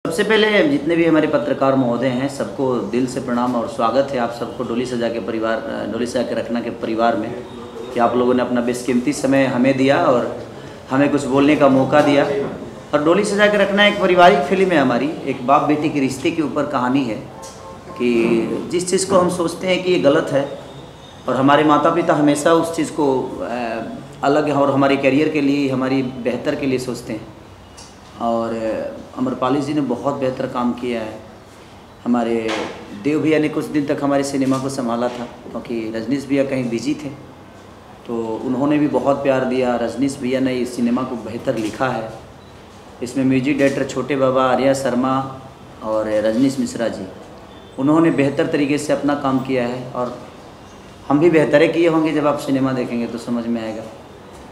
सबसे पहले जितने भी हमारे पत्रकार महोदय हैं सबको दिल से प्रणाम और स्वागत है आप सबको डोली सजा के रखना के परिवार में कि आप लोगों ने अपना बेशकीमती समय हमें दिया और हमें कुछ बोलने का मौका दिया। और डोली सजा के रखना एक पारिवारिक फिल्म है हमारी, एक बाप बेटी के रिश्ते के ऊपर कहानी है कि जिस चीज़ को हम सोचते हैं कि ये गलत है और हमारे माता पिता हमेशा उस चीज़ को अलग है और हमारे करियर के लिए हमारी बेहतर के लिए सोचते हैं। और अमरपाली जी ने बहुत बेहतर काम किया है। हमारे देव भैया ने कुछ दिन तक हमारे सिनेमा को संभाला था क्योंकि रजनीश भैया कहीं बिजी थे, तो उन्होंने भी बहुत प्यार दिया। रजनीश भैया ने इस सिनेमा को बेहतर लिखा है। इसमें म्यूजिक डायरेक्टर छोटे बाबा, आर्या शर्मा और रजनीश मिश्रा जी, उन्होंने बेहतर तरीके से अपना काम किया है और हम भी बेहतर किए होंगे। जब आप सिनेमा देखेंगे तो समझ में आएगा।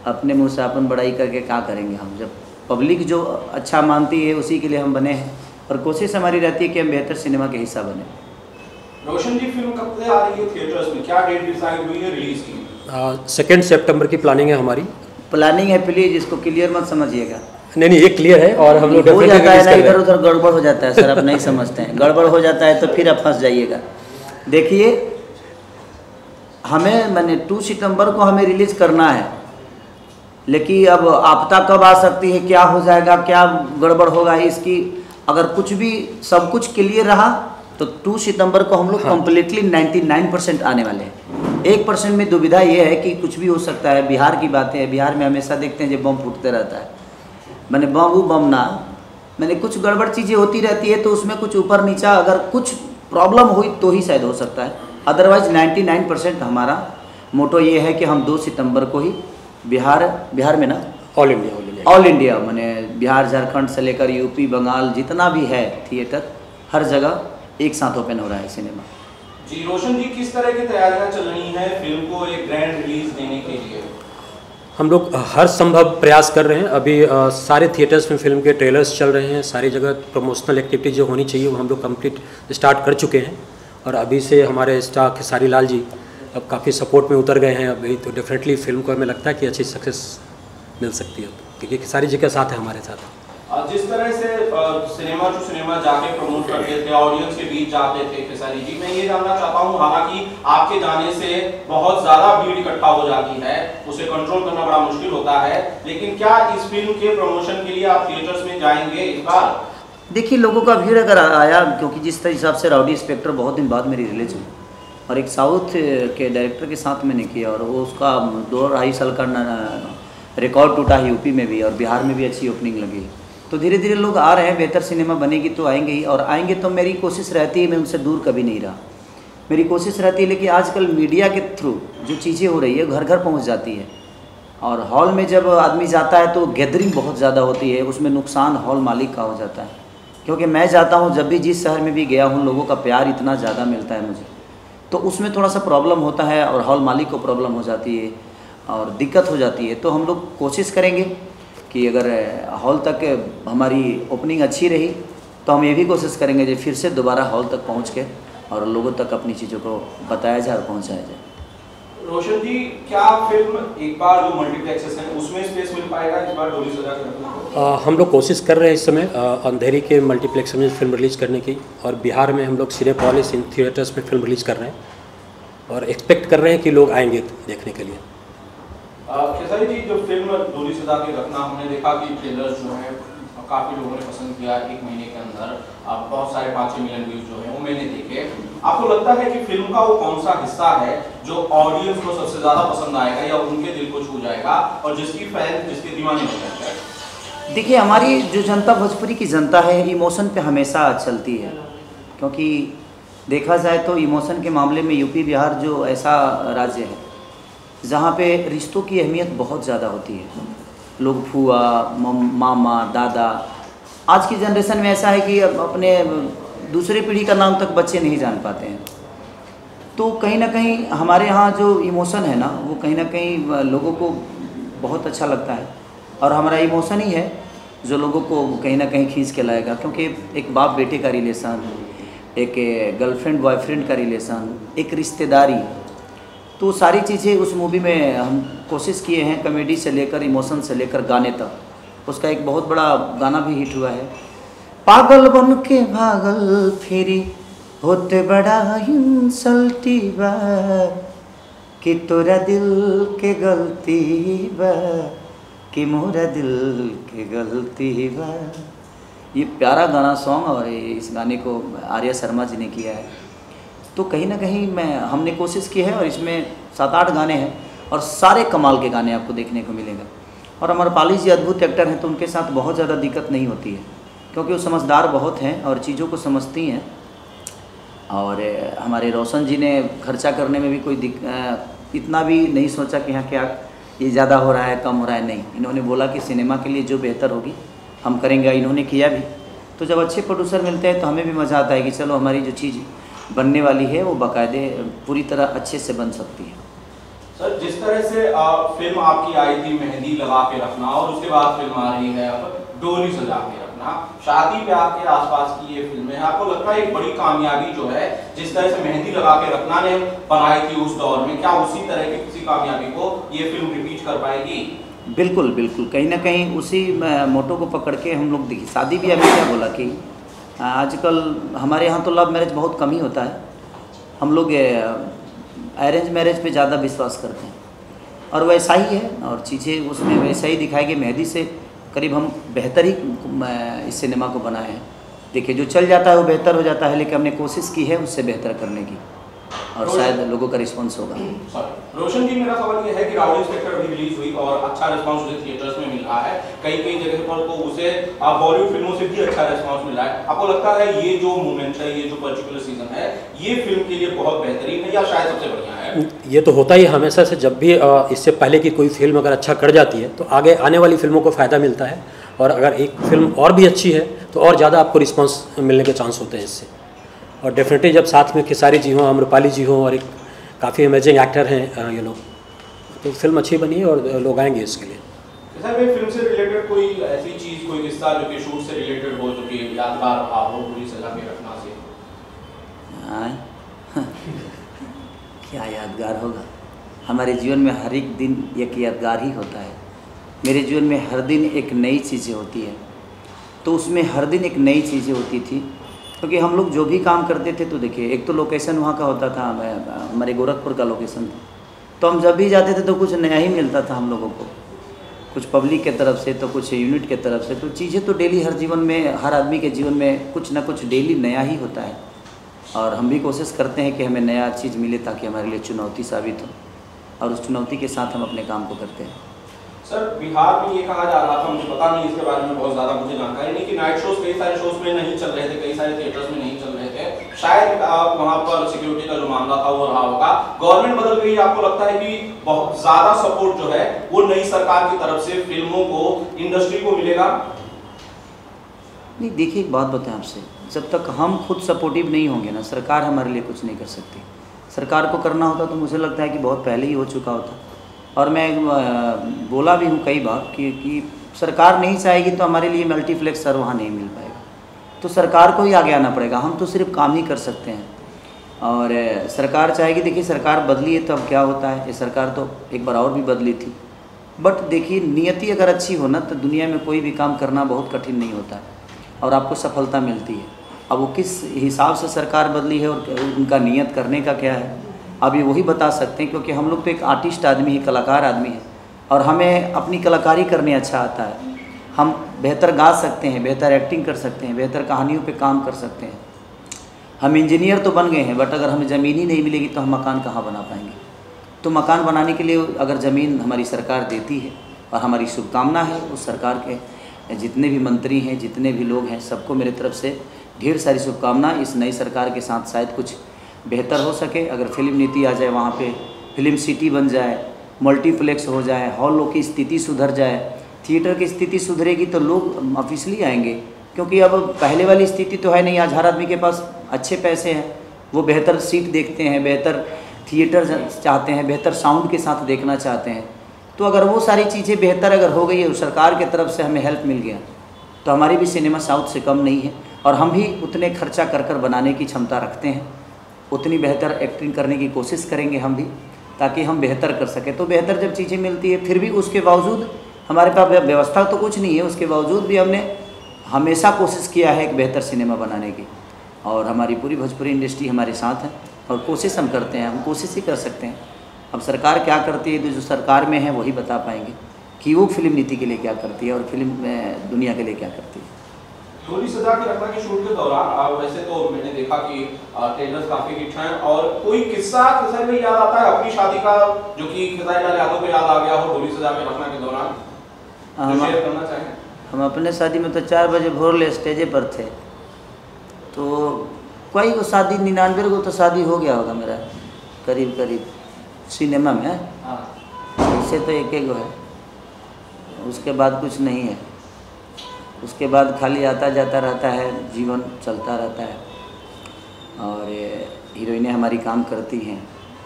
अपने मुँह से अपन बड़ाई करके क्या करेंगे हम, जब पब्लिक जो अच्छा मानती है उसी के लिए हम बने हैं और कोशिश हमारी रहती है कि हम बेहतर सिनेमा के हिस्सा बने। रोशन जी, फिल्म कब से आ रही है थिएटर्स में, क्या डेट डिसाइड हुई है रिलीज की? 2 सितंबर की प्लानिंग है हमारी। प्लानिंग है, प्लीज इसको क्लियर मत समझिएगा। नहीं, ये क्लियर है और हम लोग हो जाता है ना, इधर उधर गड़बड़ हो जाता है सर, आप नहीं समझते हैं। गड़बड़ हो जाता है तो फिर आप फंस जाइएगा। देखिए, हमें मैंने 2 सितंबर को हमें रिलीज करना है, लेकिन अब आपदा कब आ सकती है, क्या हो जाएगा, क्या गड़बड़ होगा, इसकी अगर कुछ भी सब कुछ क्लियर रहा तो 2 सितंबर को हम लोग कम्प्लीटली 99% आने वाले हैं। 1% में दुविधा ये है कि कुछ भी हो सकता है। बिहार की बातें हैं, बिहार में हमेशा देखते हैं जब बम फूटते रहता है, मैंने बम ना मैंने कुछ गड़बड़ चीज़ें होती रहती है, तो उसमें कुछ ऊपर नीचा अगर कुछ प्रॉब्लम हुई तो ही शायद हो सकता है। अदरवाइज 99% हमारा मोटो ये है कि हम 2 सितंबर को ही बिहार में ना ऑल इंडिया मैंने बिहार झारखंड से लेकर यूपी बंगाल जितना भी है थिएटर, हर जगह एक साथ ओपन हो रहा है सिनेमा। जी रोशन जी, किस तरह की तैयारियां चल रही हैं फिल्म को एक ग्रैंड रिलीज देने के लिए? हम लोग हर संभव प्रयास कर रहे हैं। अभी सारे थिएटर्स में फिल्म के ट्रेलर्स चल रहे हैं, सारी जगह प्रमोशनल एक्टिविटी जो होनी चाहिए वो हम लोग कंप्लीट स्टार्ट कर चुके हैं। और अभी से हमारे स्टार खेसारी लाल जी अब काफ़ी सपोर्ट में उतर गए हैं अभी, तो डेफिनेटली फिल्म को हमें लगता है कि अच्छी सक्सेस मिल सकती है क्योंकि खेसारी जी के साथ है हमारे साथ। जिस तरह से सिनेमा टू सिनेमा जाके प्रमोट करते थे, ऑडियंस के बीच जाते थे खेसारी जी, मैं ये जानना चाहता हूँ, हालांकि आपके जाने से बहुत ज़्यादा भीड़ इकट्ठा हो जाती है, उसे कंट्रोल करना बड़ा मुश्किल होता है, लेकिन क्या इस फिल्म के प्रमोशन के लिए आप थिएटर्स में जाएंगे इस बार? देखिए, लोगों का भीड़ अगर आया, क्योंकि जिस हिसाब से राउडी इंस्पेक्टर बहुत दिन बाद मेरी रिलीज हुई और एक साउथ के डायरेक्टर के साथ मैंने किया और वो उसका 2-2.5 साल का रिकॉर्ड टूटा है यूपी में भी और बिहार में भी अच्छी ओपनिंग लगी। तो धीरे धीरे लोग आ रहे हैं, बेहतर सिनेमा बनेगी तो आएंगे ही, और आएंगे तो मेरी कोशिश रहती है, मैं उनसे दूर कभी नहीं रहा, मेरी कोशिश रहती है। लेकिन आजकल मीडिया के थ्रू जो चीज़ें हो रही है घर घर पहुँच जाती है और हॉल में जब आदमी जाता है तो गैदरिंग बहुत ज़्यादा होती है, उसमें नुकसान हॉल मालिक का हो जाता है। क्योंकि मैं जाता हूँ, जब भी जिस शहर में भी गया हूँ, लोगों का प्यार इतना ज़्यादा मिलता है मुझे, तो उसमें थोड़ा सा प्रॉब्लम होता है और हॉल मालिक को प्रॉब्लम हो जाती है और दिक्कत हो जाती है। तो हम लोग कोशिश करेंगे कि अगर हॉल तक हमारी ओपनिंग अच्छी रही तो हम ये भी कोशिश करेंगे कि फिर से दोबारा हॉल तक पहुंच के और लोगों तक अपनी चीज़ों को बताया जाए और पहुंचाया जाए। रोशन जी, क्या फिल्म एक बार जो मल्टीप्लेक्सेस हैं उसमें स्पेस मिल पाएगा इस बार डोली सजा के? हम लोग कोशिश कर रहे हैं इस समय अंधेरी के मल्टीप्लेक्स में फिल्म रिलीज करने की, और बिहार में हम लोग सिनेपोलिस इन थिएटर्स में फिल्म रिलीज कर रहे हैं और एक्सपेक्ट कर रहे हैं कि लोग आएंगे देखने के लिए। खेसारी जी, जो फिल्म डोली सजा के रखना, हमने देखा कि ट्रेलर्स जो है काफ़ी लोगों ने पसंद किया। 1 महीने के अंदर बहुत सारे 5-6 मिलियन व्यूज जो है वो मैंने देखे। आपको लगता है कि फिल्म का वो कौन सा हिस्सा है जो ऑडियंस को सबसे ज़्यादा पसंद आएगा या उनके दिल को छू जाएगा और जिसकी फैन जिसके दीवाने हो जाएगा? देखिए, हमारी जो जनता, भोजपुरी की जनता है, इमोशन पे हमेशा चलती है, क्योंकि देखा जाए तो इमोशन के मामले में यूपी बिहार जो ऐसा राज्य है जहाँ पे रिश्तों की अहमियत बहुत ज़्यादा होती है। लोग फूआ, मामा, दादा, आज की जनरेशन में ऐसा है कि अपने दूसरी पीढ़ी का नाम तक बच्चे नहीं जान पाते हैं। तो कहीं ना कहीं हमारे यहाँ जो इमोशन है ना, वो कहीं ना कहीं लोगों को बहुत अच्छा लगता है और हमारा इमोशन ही है जो लोगों को कहीं ना कहीं खींच के लाएगा। क्योंकि एक बाप बेटे का रिलेशन, एक गर्लफ्रेंड बॉयफ्रेंड का रिलेशन, एक रिश्तेदारी, तो सारी चीज़ें उस मूवी में हम कोशिश किए हैं, कॉमेडी से लेकर इमोशन से लेकर गाने तक। उसका एक बहुत बड़ा गाना भी हिट हुआ है पागल बन के भागल फिरी होते बड़ा इंसल्टी बा कि तोरा दिल के गलती बा कि मोरा दिल के गलती बा। ये प्यारा गाना सॉन्ग और इस गाने को आर्या शर्मा जी ने किया है। तो कहीं ना कहीं हमने कोशिश की है और इसमें 7-8 गाने हैं और सारे कमाल के गाने आपको देखने को मिलेंगे। और अमरपाली जी अद्भुत एक्टर हैं तो उनके साथ बहुत ज़्यादा दिक्कत नहीं होती है क्योंकि वो समझदार बहुत हैं और चीज़ों को समझती हैं। और हमारे रोशन जी ने खर्चा करने में भी कोई इतना भी नहीं सोचा कि हाँ क्या ये ज़्यादा हो रहा है कम हो रहा है, नहीं। इन्होंने बोला कि सिनेमा के लिए जो बेहतर होगी हम करेंगे, इन्होंने किया भी। तो जब अच्छे प्रोड्यूसर मिलते हैं तो हमें भी मज़ा आता है कि चलो हमारी जो चीज़ बनने वाली है वो बाकायदे पूरी तरह अच्छे से बन सकती है। सर जिस तरह से फिल्म आपकी आई थी मेहंदी लगा के रखना और उसके बाद फिल्म आ रही है अब डोली सजा के रखना, शादी ब्याह के आसपास की ये फिल्में हैं, आपको लगता है एक बड़ी कामयाबी जो है जिस तरह से मेहंदी लगा के रखना ने बनाई थी उस दौर में, क्या उसी तरह की किसी कामयाबी को ये फिल्म रिपीट कर पाएगी? बिल्कुल बिल्कुल, कहीं ना कहीं उसी मोटो को पकड़ के हम लोग देखिए। शादी ब्याह में क्या बोला कि आजकल हमारे यहाँ तो लव मैरिज बहुत कम ही होता है, हम लोग अरेंज मैरिज पे ज़्यादा विश्वास करते हैं और वैसा ही है और चीज़ें उसमें वैसा ही दिखाएगी। मेहंदी से करीब हम बेहतर ही इस सिनेमा को बनाए हैं। देखिए जो चल जाता है वो बेहतर हो जाता है, लेकिन हमने कोशिश की है उससे बेहतर करने की और शायद लोगों का रिस्पांस होगा। रोशन जी, मेरा सवाल ये है कि राहुल इंस्पेक्टर अभी रिलीज हुई और अच्छा रिस्पांस उसे थिएटर्स में मिल रहा है, कई जगह पर तो उसे बॉलीवुड फिल्मों से भी अच्छा रिस्पांस मिल रहा है। आपको लगता है ये जो मोमेंट है, ये जो पर्टिकुलर सीजन है, ये फिल्म के लिए बहुत बेहतरीन है या शायद सबसे बढ़िया है? ये तो होता ही हमेशा से, जब भी इससे पहले की कोई फिल्म अगर अच्छा कर जाती है तो आगे आने वाली फिल्मों को फ़ायदा मिलता है और अगर एक फिल्म और भी अच्छी है तो और ज़्यादा आपको रिस्पांस मिलने के चांस होते हैं इससे। और डेफिनेटली जब साथ में खेसारी जी हों, आम्रपाली जी हों और एक काफ़ी अमेजिंग एक्टर हैं ये लोग, तो फिल्म अच्छी बनी है और लोग आएंगे इसके लिए। सर मैं फिल्म से रिलेटेड कोई ऐसी चीज़, कोई किस्सा जो कि शूट से रिलेटेड हो, जो कि यादगार रहा हो पूरी सजा के रखना से? क्या यादगार होगा? हमारे जीवन में हर एक दिन एक यादगार ही होता है। मेरे जीवन में हर दिन एक नई चीज़ें होती है, तो उसमें हर दिन एक नई चीज़ें होती थी क्योंकि हम लोग जो भी काम करते थे तो देखिए एक तो लोकेशन वहाँ का होता था, हमारे गोरखपुर का लोकेशन था, तो हम जब भी जाते थे तो कुछ नया ही मिलता था हम लोगों को, कुछ पब्लिक के तरफ से तो कुछ यूनिट के तरफ से। तो चीज़ें तो डेली हर जीवन में, हर आदमी के जीवन में कुछ ना कुछ डेली नया ही होता है और हम भी कोशिश करते हैं कि हमें नया चीज़ मिले ताकि हमारे लिए चुनौती साबित हो और उस चुनौती के साथ हम अपने काम को करते हैं। सर बिहार में ये कहा जा रहा था, मुझे पता नहीं इसके बारे में बहुत ज़्यादा मुझे जानकारी नहीं, कि नाइट शोज कई सारे शोज में नहीं चल रहे थे, कई सारे थिएटर्स में नहीं चल रहे थे, शायद वहाँ पर सिक्योरिटी का जो मामला था वो रहा होगा। गवर्नमेंट बदल गई, आपको लगता है कि बहुत ज़्यादा सपोर्ट जो है वो नई सरकार की तरफ से फिल्मों को, इंडस्ट्री को मिलेगा? नहीं, देखिए एक बात बताएं आपसे, जब तक हम खुद सपोर्टिव नहीं होंगे ना, सरकार हमारे लिए कुछ नहीं कर सकती। सरकार को करना होता तो मुझे लगता है कि बहुत पहले ही हो चुका होता। और मैं बोला भी हूँ कई बार कि सरकार नहीं चाहेगी तो हमारे लिए मल्टीप्लेक्स सर वहाँ नहीं मिल पाएगा, तो सरकार को ही आगे आना पड़ेगा, हम तो सिर्फ काम ही कर सकते हैं। और सरकार चाहेगी, देखिए सरकार बदली है तो अब क्या होता है, ये सरकार तो एक बार और भी बदली थी, बट देखिए नियति अगर अच्छी हो ना तो दुनिया में कोई भी काम करना बहुत कठिन नहीं होता है और आपको सफलता मिलती है। अब वो किस हिसाब से सरकार बदली है और उनका नियत करने का क्या है, अब ये वही बता सकते हैं, क्योंकि हम लोग तो एक आर्टिस्ट आदमी है, कलाकार आदमी है और हमें अपनी कलाकारी करने अच्छा आता है। हम बेहतर गा सकते हैं, बेहतर एक्टिंग कर सकते हैं, बेहतर कहानियों पे काम कर सकते हैं। हम इंजीनियर तो बन गए हैं, बट अगर हमें ज़मीन ही नहीं मिलेगी तो हम मकान कहाँ बना पाएंगे। तो मकान बनाने के लिए अगर ज़मीन हमारी सरकार देती है, और हमारी शुभकामना है उस सरकार के जितने भी मंत्री हैं, जितने भी लोग हैं, सबको मेरे तरफ से ढेर सारी शुभकामना। इस नई सरकार के साथ शायद कुछ बेहतर हो सके। अगर फिल्म नीति आ जाए, वहाँ पे फिल्म सिटी बन जाए, मल्टीप्लेक्स हो जाए, हॉलों की स्थिति सुधर जाए, थिएटर की स्थिति सुधरेगी तो लोग ऑफिशियली आएंगे, क्योंकि अब पहले वाली स्थिति तो है नहीं। आज हर आदमी के पास अच्छे पैसे हैं, वो बेहतर सीट देखते हैं, बेहतर थिएटर चाहते हैं, बेहतर साउंड के साथ देखना चाहते हैं। तो अगर वो सारी चीज़ें बेहतर अगर हो गई है, सरकार की तरफ से हमें हेल्प मिल गया, तो हमारी भी सिनेमा साउथ से कम नहीं है और हम भी उतने खर्चा कर बनाने की क्षमता रखते हैं, उतनी बेहतर एक्टिंग करने की कोशिश करेंगे हम भी, ताकि हम बेहतर कर सकें। तो बेहतर जब चीज़ें मिलती है, फिर भी उसके बावजूद हमारे पास व्यवस्था तो कुछ नहीं है, उसके बावजूद भी हमने हमेशा कोशिश किया है एक बेहतर सिनेमा बनाने की, और हमारी पूरी भोजपुरी इंडस्ट्री हमारे साथ है और कोशिश हम करते हैं, हम कोशिश ही कर सकते हैं। अब सरकार क्या करती है तो जो सरकार में है वही बता पाएंगे कि वो फिल्म नीति के लिए क्या करती है और फिल्म दुनिया के लिए क्या करती है। डोली सजा के रखना के शूट के दौरान वैसे तो मैंने देखा कि ट्रेलर्स काफी हिट हैं, और कोई किस्सा खेसारी में याद आता है अपनी शादी का जो कि खेसारी लाल यादव को याद आ गया हो डोली सजा के रखना के दौरान, जो शेयर करना चाहें? हम अपने शादी में तो 4 बजे भोर ले स्टेजे पर थे, तो कोई को शादी 99 को तो शादी हो गया होगा मेरा करीब सिनेमा में। ऐसे तो एक गो है, उसके बाद कुछ नहीं है, उसके बाद खाली आता जाता रहता है, जीवन चलता रहता है। और हीरोइनें हमारी काम करती हैं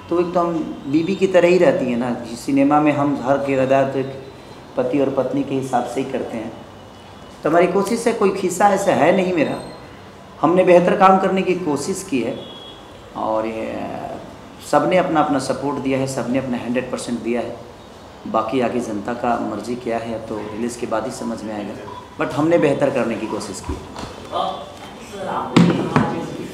तो एक तो हम बीवी की तरह ही रहती हैं ना। सिनेमा में हम हर किरदार तो एक पति और पत्नी के हिसाब से ही करते हैं, तो हमारी कोशिश है, कोई खिस्सा ऐसा है नहीं मेरा। हमने बेहतर काम करने की कोशिश की है और सबने अपना अपना सपोर्ट दिया है, सबने अपना 100% दिया है। बाकी आगे जनता का मर्जी क्या है तो रिलीज़ के बाद ही समझ में आएगा, बट हमने बेहतर करने की कोशिश की। सर आपने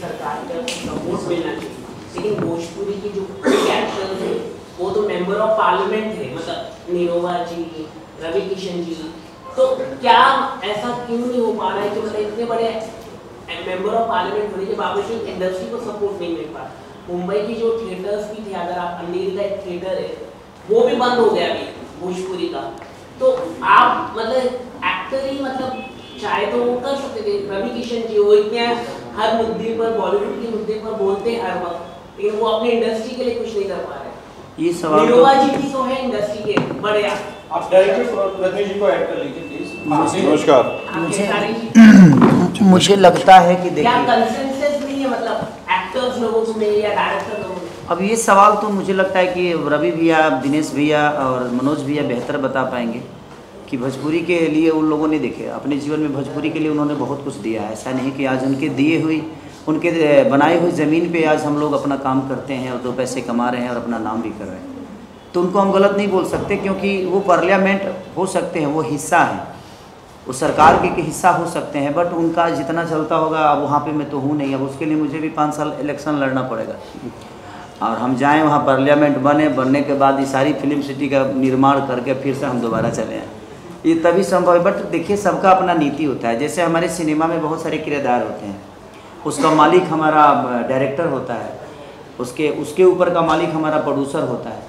सरकार का सपोर्ट मिलना चाहिए, लेकिन भोजपुरी की जो एक्टर्स हैं वो तो मेंबर ऑफ पार्लियामेंट थे, मतलब निरोवा जी, रवि किशन जी, तो क्या ऐसा क्यों नहीं हो पा रहा है कि मतलब इतने बड़े मेंबर ऑफ पार्लियामेंट होने के बावजूद इंडस्ट्री को सपोर्ट नहीं मिल पा? मुंबई की जो थिएटर्स भी थे, अगर आप अंधेरी का एक थिएटर है वो भी बंद हो गया अभी भोजपुरी का, तो आप मतलब एक्टर ही मतलब चाहे तो वो कर सकते थे। रवि किशन जी वो इतने हर मुद्दे पर, बॉलीवुड के मुद्दे पर बोलते हैं हर वक्त, लेकिन वो अपने इंडस्ट्री के लिए कुछ नहीं कर पा रहे। ये सवाल निरोवा जी भी तो है इंडस्ट्री के बड़े। आप डायरेक्टर रजनी जी को ऐड कर लीजिए प्लीज। नमस्कार। मुझे लगता है कि क्या देखिए कंसेंसस नहीं है मतलब एक्टर्स लोगों में या डायरेक्टर लोगों में? अब ये सवाल तो मुझे लगता है कि रवि भैया, दिनेश भैया और मनोज भैया बेहतर बता पाएंगे कि भोजपुरी के लिए उन लोगों ने देखे अपने जीवन में भोजपुरी के लिए उन्होंने बहुत कुछ दिया है। ऐसा नहीं कि आज उनके दिए हुई, उनके बनाई हुई ज़मीन पे आज हम लोग अपना काम करते हैं और 2 पैसे कमा रहे हैं और अपना नाम भी कर रहे हैं, तो उनको हम गलत नहीं बोल सकते, क्योंकि वो पार्लियामेंट हो सकते हैं, वो हिस्सा है, वो सरकार के हिस्सा हो सकते हैं, बट उनका जितना चलता होगा अब वहाँ पे मैं तो हूँ नहीं। अब उसके लिए मुझे भी 5 साल इलेक्शन लड़ना पड़ेगा और हम जाएं वहाँ पार्लियामेंट बनने के बाद ये सारी फिल्म सिटी का निर्माण करके फिर से हम दोबारा चले आएँ, ये तभी संभव है। बट देखिए सबका अपना नीति होता है। जैसे हमारे सिनेमा में बहुत सारे किरदार होते हैं, उसका मालिक हमारा डायरेक्टर होता है, उसके ऊपर का मालिक हमारा प्रोड्यूसर होता है।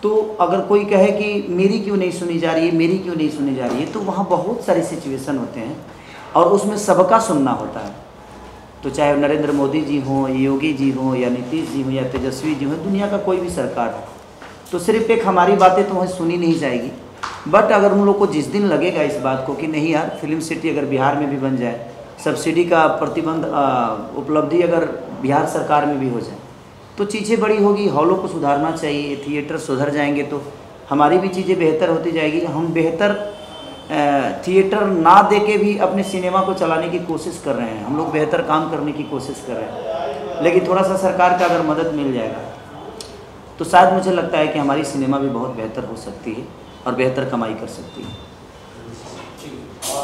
तो अगर कोई कहे कि मेरी क्यों नहीं सुनी जा रही है, मेरी क्यों नहीं सुनी जा रही है, तो वहाँ बहुत सारे सिचुएशन होते हैं और उसमें सबका सुनना होता है। तो चाहे नरेंद्र मोदी जी हों, योगी जी हों, या नीतीश जी हों, या तेजस्वी जी हों, दुनिया का कोई भी सरकार हो, तो सिर्फ एक हमारी बातें तो वहीं सुनी नहीं जाएगी। बट अगर उन लोग को जिस दिन लगेगा इस बात को कि नहीं यार फिल्म सिटी अगर बिहार में भी बन जाए, सब्सिडी का प्रतिबंध उपलब्धि अगर बिहार सरकार में भी हो जाए, तो चीज़ें बड़ी होगी। हॉलों को सुधारना चाहिए, थिएटर सुधर जाएंगे तो हमारी भी चीज़ें बेहतर होती जाएगी। हम बेहतर थिएटर ना दे के भी अपने सिनेमा को चलाने की कोशिश कर रहे हैं, हम लोग बेहतर काम करने की कोशिश कर रहे हैं, लेकिन थोड़ा सा सरकार का अगर मदद मिल जाएगा तो शायद मुझे लगता है कि हमारी सिनेमा भी बहुत बेहतर हो सकती है और बेहतर कमाई कर सकती है।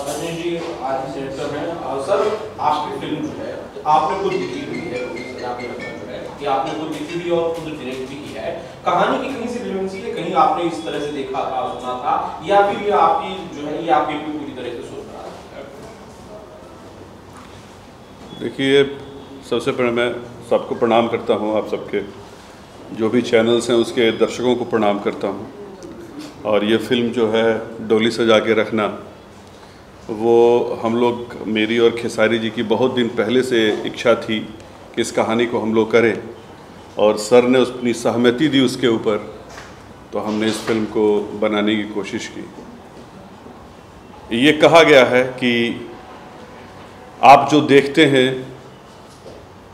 रजनी जी आज सेट कर रहे हैं सर, आपकी फिल्म जो है आपने खुद लिखी हुई है, कि आपने खुद लिखी हुई और खुद डायरेक्ट भी किया है, कहानी की कहीं से रिलेवेंसी है, कहीं आपने इस तरह से देखा था, सुना था, या फिर ये आपकी जो है ये आपकी पूरी तरह से सोच रहा है? देखिए, सबसे पहले मैं सबको प्रणाम करता हूँ, आप सबके जो भी चैनल्स हैं उसके दर्शकों को प्रणाम करता हूँ। और ये फिल्म जो है डोली सजा के रखना, वो हम लोग, मेरी और खेसारी जी की बहुत दिन पहले से इच्छा थी कि इस कहानी को हम लोग करें, और सर ने अपनी सहमति दी उसके ऊपर, तो हमने इस फिल्म को बनाने की कोशिश की। ये कहा गया है कि आप जो देखते हैं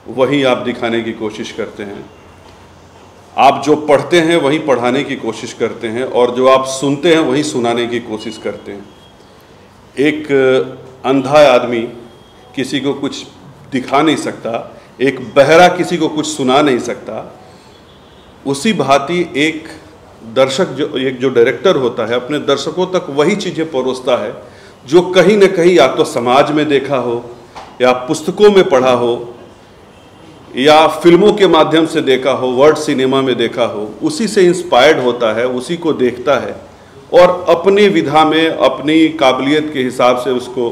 वही आप दिखाने की कोशिश करते हैं, आप जो पढ़ते हैं वही पढ़ाने की कोशिश करते हैं, और जो आप सुनते हैं वही सुनाने की कोशिश करते हैं। एक अंधा आदमी किसी को कुछ दिखा नहीं सकता, एक बहरा किसी को कुछ सुना नहीं सकता, उसी भांति एक दर्शक एक जो डायरेक्टर होता है अपने दर्शकों तक वही चीज़ें परोसता है जो कहीं न कहीं या तो समाज में देखा हो, या पुस्तकों में पढ़ा हो, या फिल्मों के माध्यम से देखा हो, वर्ड सिनेमा में देखा हो, उसी से इंस्पायर्ड होता है, उसी को देखता है और अपनी विधा में अपनी काबिलियत के हिसाब से उसको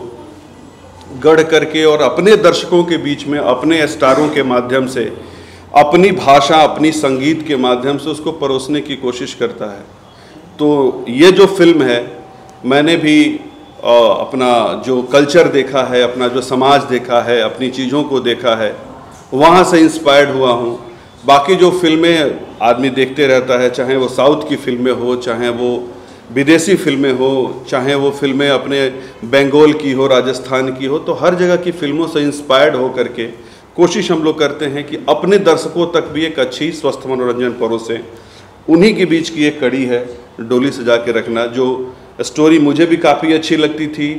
गढ़ करके और अपने दर्शकों के बीच में अपने स्टारों के माध्यम से अपनी भाषा, अपनी संगीत के माध्यम से उसको परोसने की कोशिश करता है। तो ये जो फिल्म है, मैंने भी अपना जो कल्चर देखा है, अपना जो समाज देखा है, अपनी चीज़ों को देखा है, वहाँ से इंस्पायर्ड हुआ हूँ। बाकी जो फिल्में आदमी देखते रहता है, चाहे वो साउथ की फिल्में हो, चाहे वो विदेशी फिल्में हो, चाहे वो फिल्में अपने बंगाल की हो, राजस्थान की हो, तो हर जगह की फिल्मों से इंस्पायर्ड हो करके कोशिश हम लोग करते हैं कि अपने दर्शकों तक भी एक अच्छी स्वस्थ मनोरंजन परोसें। उन्हीं के बीच की एक कड़ी है डोली सजा के रखना, जो स्टोरी मुझे भी काफ़ी अच्छी लगती थी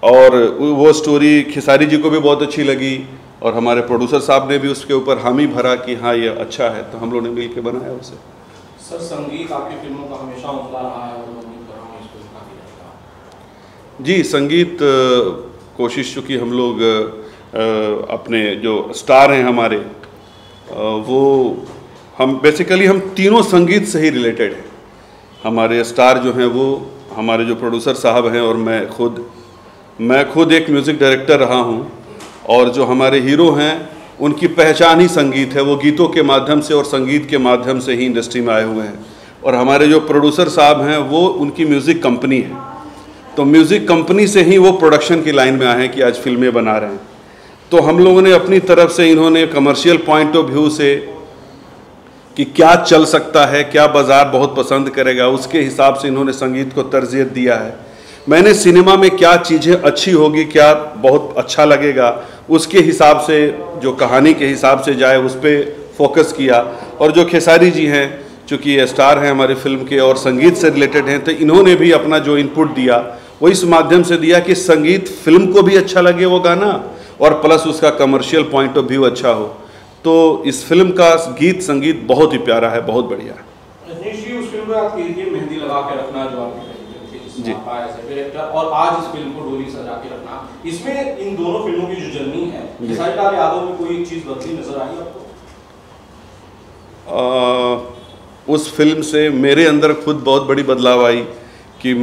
और वो स्टोरी खेसारी जी को भी बहुत अच्छी लगी और हमारे प्रोड्यूसर साहब ने भी उसके ऊपर हामी भरा कि हाँ ये अच्छा है, तो हम लोगों ने मिल के बनाया उसे। सर, संगीत आपकी फिल्मों का हमेशा उमदा रहा है और उम्मीद कर रहा हूँ इस फिल्म का भी रहेगा। जी, संगीत कोशिश चूँकि हम लोग अपने जो स्टार हैं हमारे, वो हम बेसिकली हम तीनों संगीत से ही रिलेटेड हैं। हमारे स्टार जो हैं वो हमारे जो प्रोड्यूसर साहब हैं और मैं खुद एक म्यूज़िक डायरेक्टर रहा हूँ और जो हमारे हीरो हैं उनकी पहचान ही संगीत है। वो गीतों के माध्यम से और संगीत के माध्यम से ही इंडस्ट्री में आए हुए हैं। और हमारे जो प्रोड्यूसर साहब हैं वो उनकी म्यूज़िक कंपनी है, तो म्यूज़िक कंपनी से ही वो प्रोडक्शन की लाइन में आए हैं कि आज फिल्में बना रहे हैं। तो हम लोगों ने अपनी तरफ से, इन्होंने कमर्शियल पॉइंट ऑफ व्यू से कि क्या चल सकता है, क्या बाज़ार बहुत पसंद करेगा, उसके हिसाब से इन्होंने संगीत को तरजीह दिया है। मैंने सिनेमा में क्या चीज़ें अच्छी होगी, क्या बहुत अच्छा लगेगा, उसके हिसाब से जो कहानी के हिसाब से जाए उस पर फोकस किया। और जो खेसारी जी हैं, चूँकि ये स्टार हैं हमारी फिल्म के और संगीत से रिलेटेड हैं, तो इन्होंने भी अपना जो इनपुट दिया वो इस माध्यम से दिया कि संगीत फिल्म को भी अच्छा लगे वो गाना और प्लस उसका कमर्शियल पॉइंट ऑफ व्यू अच्छा हो। तो इस फिल्म का गीत संगीत बहुत ही प्यारा है, बहुत बढ़िया है। रजनीश जी, उस फिल्म में आप ये मेहंदी लगा के रखना जो आपकी जी और आज इस फिल्म को डोली सजा के रखना, इसमें इन दोनों फिल्मों की जो जर्नी है, खेसारी लाल यादव में कोई एक चीज़ बदली नजर आई आपको? उस फिल्म से मेरे अंदर खुद बहुत बड़ी बदलाव आई कि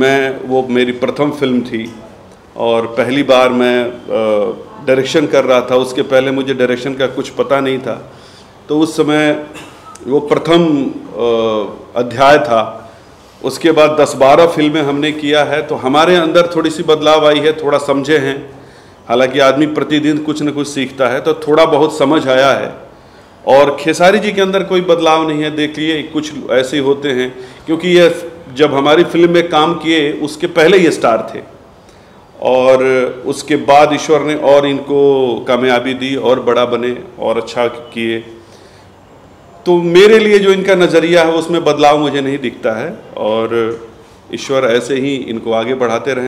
वो मेरी प्रथम फिल्म थी और पहली बार मैं डायरेक्शन कर रहा था। उसके पहले मुझे डायरेक्शन का कुछ पता नहीं था, तो उस समय वो प्रथम अध्याय था। उसके बाद 10-12 फिल्में हमने किया है, तो हमारे अंदर थोड़ी सी बदलाव आई है, थोड़ा समझे हैं। हालांकि आदमी प्रतिदिन कुछ न कुछ सीखता है, तो थोड़ा बहुत समझ आया है। और खेसारी जी के अंदर कोई बदलाव नहीं है। देखिए, कुछ ऐसे होते हैं, क्योंकि ये जब हमारी फिल्म में काम किए उसके पहले ये स्टार थे और उसके बाद ईश्वर ने और इनको कामयाबी दी और बड़ा बने और अच्छा किए। तो मेरे लिए जो इनका नज़रिया है उसमें बदलाव मुझे नहीं दिखता है और ईश्वर ऐसे ही इनको आगे बढ़ाते रहे।